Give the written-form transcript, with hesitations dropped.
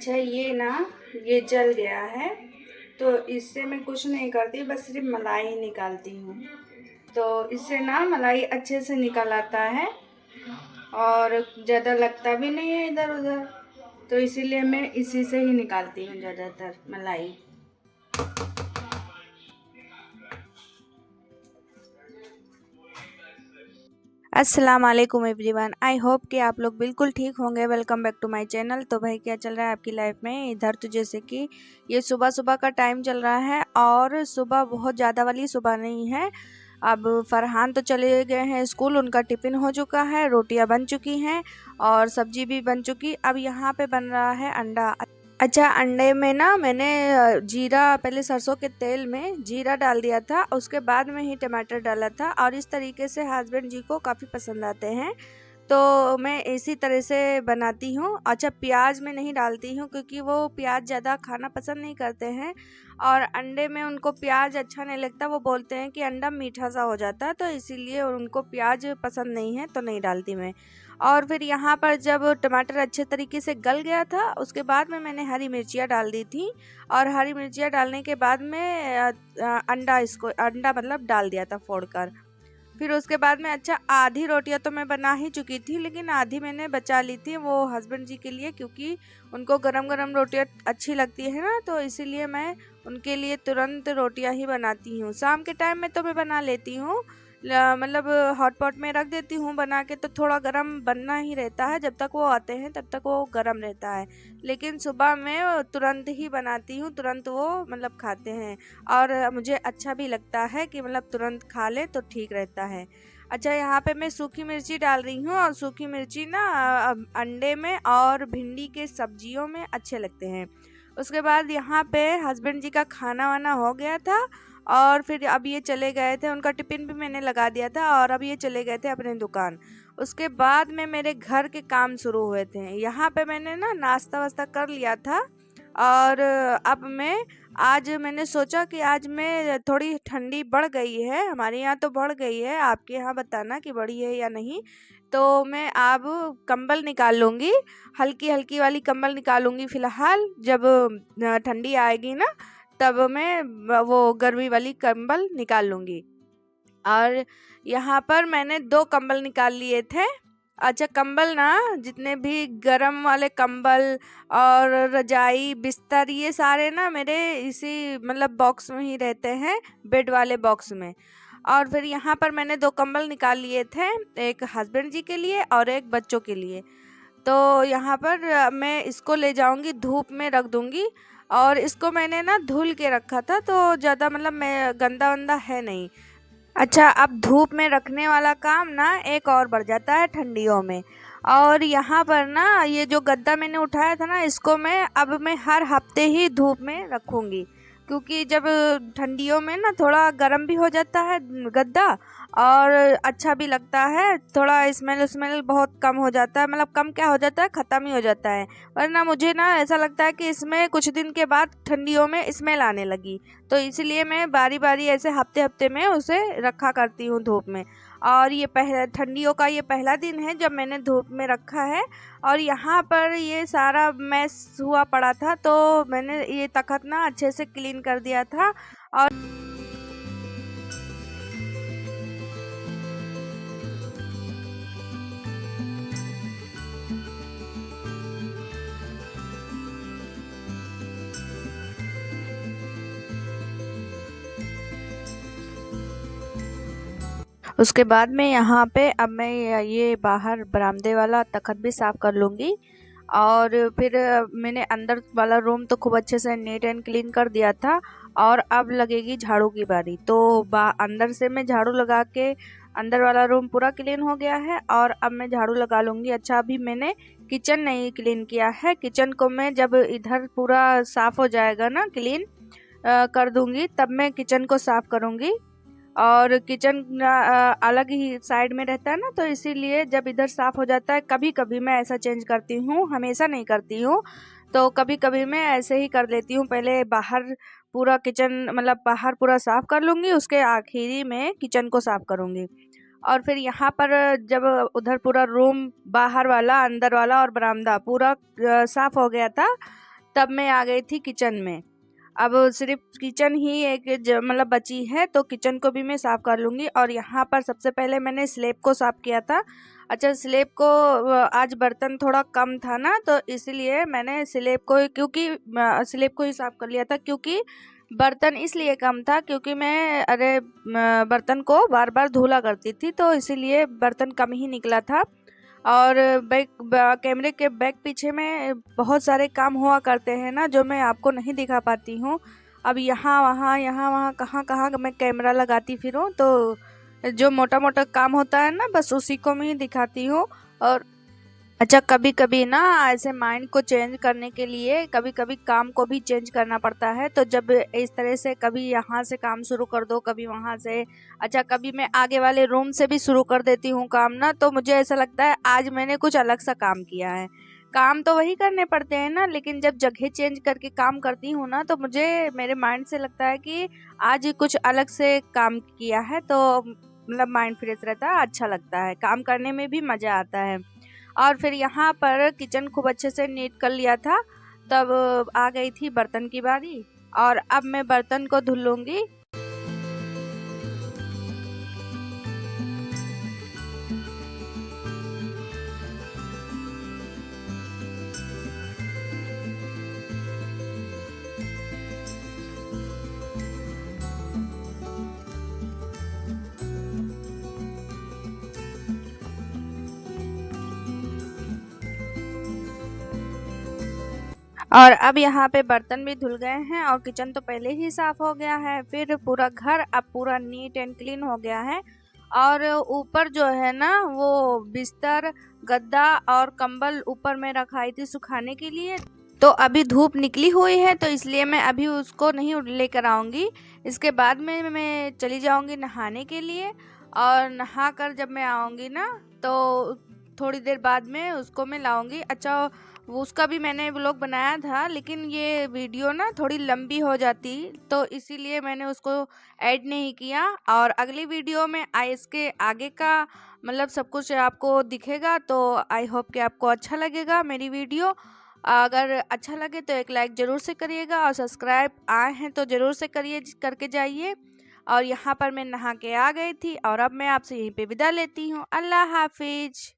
अच्छा ये ना, ये जल गया है तो इससे मैं कुछ नहीं करती, बस सिर्फ मलाई निकालती हूँ। तो इससे ना मलाई अच्छे से निकल आता है और ज़्यादा लगता भी नहीं है इधर उधर, तो इसीलिए मैं इसी से ही निकालती हूँ ज़्यादातर मलाई। अस्सलाम वालेकुम एवरीवन, आई होप कि आप लोग बिल्कुल ठीक होंगे। Welcome back to my channel. तो भाई क्या चल रहा है आपकी लाइफ में? इधर तो जैसे कि ये सुबह सुबह का टाइम चल रहा है और सुबह बहुत ज़्यादा वाली सुबह नहीं है। अब फरहान तो चले गए हैं स्कूल, उनका टिफ़िन हो चुका है, रोटियां बन चुकी हैं और सब्जी भी बन चुकी। अब यहाँ पे बन रहा है अंडा। अच्छा, अंडे में ना मैंने जीरा, पहले सरसों के तेल में जीरा डाल दिया था, उसके बाद में ही टमाटर डाला था और इस तरीके से हस्बैंड जी को काफ़ी पसंद आते हैं, तो मैं इसी तरह से बनाती हूँ। अच्छा, प्याज में नहीं डालती हूँ क्योंकि वो प्याज ज़्यादा खाना पसंद नहीं करते हैं और अंडे में उनको प्याज अच्छा नहीं लगता। वो बोलते हैं कि अंडा मीठा सा हो जाता है, तो इसीलिए उनको प्याज पसंद नहीं है, तो नहीं डालती मैं। और फिर यहाँ पर जब टमाटर अच्छे तरीके से गल गया था, उसके बाद में मैंने हरी मिर्चियाँ डाल दी थी और हरी मिर्चियाँ डालने के बाद में अंडा मतलब डाल दिया था फोड़कर। फिर उसके बाद में अच्छा, आधी रोटियां तो मैं बना ही चुकी थी, लेकिन आधी मैंने बचा ली थी वो हस्बैंड जी के लिए, क्योंकि उनको गरम गरम रोटियां अच्छी लगती है ना, तो इसीलिए मैं उनके लिए तुरंत रोटियां ही बनाती हूँ। शाम के टाइम में तो मैं बना लेती हूँ, मतलब हॉट पॉट में रख देती हूँ बना के, तो थोड़ा गरम बनना ही रहता है, जब तक वो आते हैं तब तक वो गरम रहता है। लेकिन सुबह में तुरंत ही बनाती हूँ, तुरंत वो मतलब खाते हैं और मुझे अच्छा भी लगता है कि मतलब तुरंत खा ले तो ठीक रहता है। अच्छा, यहाँ पे मैं सूखी मिर्ची डाल रही हूँ और सूखी मिर्ची ना अंडे में और भिंडी के सब्जियों में अच्छे लगते हैं। उसके बाद यहाँ पे हस्बैंड जी का खाना वाना हो गया था और फिर अब ये चले गए थे, उनका टिफ़िन भी मैंने लगा दिया था और अब ये चले गए थे अपने दुकान। उसके बाद में मेरे घर के काम शुरू हुए थे। यहाँ पे मैंने ना नाश्ता वास्ता कर लिया था और अब आज मैंने सोचा कि आज मैं, थोड़ी ठंडी बढ़ गई है, हमारे यहाँ तो बढ़ गई है, आपके यहाँ बताना कि बढ़ी है या नहीं। तो मैं अब कंबल निकाल लूँगी, हल्की हल्की वाली कंबल निकालूंगी फ़िलहाल। जब ठंडी आएगी ना, तब मैं वो गर्मी वाली कंबल निकाल लूँगी। और यहाँ पर मैंने 2 कंबल निकाल लिए थे। अच्छा, कंबल ना, जितने भी गरम वाले कंबल और रजाई बिस्तर, ये सारे ना मेरे इसी मतलब बॉक्स में ही रहते हैं, बेड वाले बॉक्स में। और फिर यहाँ पर मैंने 2 कंबल निकाल लिए थे, एक हस्बैंड जी के लिए और एक बच्चों के लिए। तो यहाँ पर मैं इसको ले जाऊंगी, धूप में रख दूंगी और इसको मैंने ना धुल के रखा था, तो ज़्यादा मतलब मैं गंदा वंदा है नहीं। अच्छा, अब धूप में रखने वाला काम ना एक और बढ़ जाता है ठंडियों में। और यहाँ पर ना ये जो गद्दा मैंने उठाया था ना, इसको मैं हर हफ्ते ही धूप में रखूँगी, क्योंकि जब ठंडियों में ना थोड़ा गर्म भी हो जाता है गद्दा और अच्छा भी लगता है, थोड़ा स्मेल स्मेल बहुत कम हो जाता है, मतलब कम क्या हो जाता है, ख़त्म ही हो जाता है। वरना मुझे ना ऐसा लगता है कि इसमें कुछ दिन के बाद ठंडियों में स्मेल आने लगी, तो इसलिए मैं बारी बारी ऐसे हफ्ते हफ्ते में उसे रखा करती हूँ धूप में। और ये ठंडियों का ये पहला दिन है जब मैंने धूप में रखा है। और यहाँ पर ये सारा मैस हुआ पड़ा था, तो मैंने ये तखत ना अच्छे से क्लीन कर दिया था। और उसके बाद में यहाँ पे अब मैं ये बाहर बरामदे वाला तखत भी साफ़ कर लूँगी। और फिर मैंने अंदर वाला रूम तो खूब अच्छे से नीट एंड क्लीन कर दिया था और अब लगेगी झाड़ू की बारी। तो अंदर से मैं झाड़ू लगा के, अंदर वाला रूम पूरा क्लीन हो गया है और अब मैं झाड़ू लगा लूँगी। अच्छा, अभी मैंने किचन नहीं क्लीन किया है, किचन को मैं जब इधर पूरा साफ़ हो जाएगा ना, क्लीन कर दूँगी, तब मैं किचन को साफ़ करूँगी। और किचन अलग ही साइड में रहता है ना, तो इसीलिए जब इधर साफ़ हो जाता है, कभी कभी मैं ऐसा चेंज करती हूँ, हमेशा नहीं करती हूँ। तो कभी कभी मैं ऐसे ही कर लेती हूँ, पहले बाहर पूरा किचन मतलब बाहर पूरा साफ़ कर लूँगी, उसके आखिरी में किचन को साफ़ करूँगी। और फिर यहाँ पर जब उधर पूरा रूम, बाहर वाला, अंदर वाला और बरामदा पूरा साफ़ हो गया था, तब मैं आ गई थी किचन में। अब सिर्फ किचन ही एक मतलब बची है, तो किचन को भी मैं साफ़ कर लूँगी। और यहाँ पर सबसे पहले मैंने स्लैब को साफ़ किया था। अच्छा, स्लैब को आज बर्तन थोड़ा कम था ना, तो इसीलिए मैंने स्लैब को स्लैब को ही साफ़ कर लिया था, क्योंकि बर्तन इसलिए कम था क्योंकि मैं बर्तन को बार बार धुला करती थी, तो इसीलिए बर्तन कम ही निकला था। और कैमरे के बैक पीछे में बहुत सारे काम हुआ करते हैं ना, जो मैं आपको नहीं दिखा पाती हूँ। अब यहाँ वहाँ कहाँ कहाँ मैं कैमरा लगाती फिरूँ, तो जो मोटा मोटा काम होता है ना, बस उसी को मैं ही दिखाती हूँ। और अच्छा, कभी कभी ना ऐसे माइंड को चेंज करने के लिए कभी कभी काम को भी चेंज करना पड़ता है। तो जब इस तरह से कभी यहाँ से काम शुरू कर दो, कभी वहाँ से, अच्छा कभी मैं आगे वाले रूम से भी शुरू कर देती हूँ काम ना, तो मुझे ऐसा लगता है आज मैंने कुछ अलग सा काम किया है। काम तो वही करने पड़ते हैं ना, लेकिन जब जगह चेंज करके काम करती हूँ ना, तो मुझे मेरे माइंड से लगता है कि आज कुछ अलग से काम किया है, तो मतलब माइंड फ्रेश रहता है, अच्छा लगता है, काम करने में भी मज़ा आता है। और फिर यहाँ पर किचन खूब अच्छे से नीट कर लिया था। तब आ गई थी बर्तन की बारी, और अब मैं बर्तन को धुल लूँगी। और अब यहाँ पे बर्तन भी धुल गए हैं और किचन तो पहले ही साफ हो गया है। फिर पूरा घर अब पूरा नीट एंड क्लीन हो गया है। और ऊपर जो है ना, वो बिस्तर, गद्दा और कंबल ऊपर में रखाई थी सुखाने के लिए। तो अभी धूप निकली हुई है, तो इसलिए मैं अभी उसको नहीं लेकर आऊँगी। इसके बाद में मैं चली जाऊँगी नहाने के लिए। और नहा कर जब मैं आऊँगी ना, तो थोड़ी देर बाद में उसको मैं लाऊँगी। अच्छा, वो उसका भी मैंने व्लॉग बनाया था, लेकिन ये वीडियो ना थोड़ी लंबी हो जाती, तो इसीलिए मैंने उसको ऐड नहीं किया। और अगली वीडियो में इसके आगे का मतलब सब कुछ आपको दिखेगा। तो आई होप कि आपको अच्छा लगेगा मेरी वीडियो। अगर अच्छा लगे तो एक लाइक ज़रूर से करिएगा, और सब्सक्राइब आए हैं तो ज़रूर से करके जाइए। और यहाँ पर मैं नहा के आ गई थी, और अब मैं आपसे यहीं पे विदा लेती हूँ। अल्लाह हाफिज।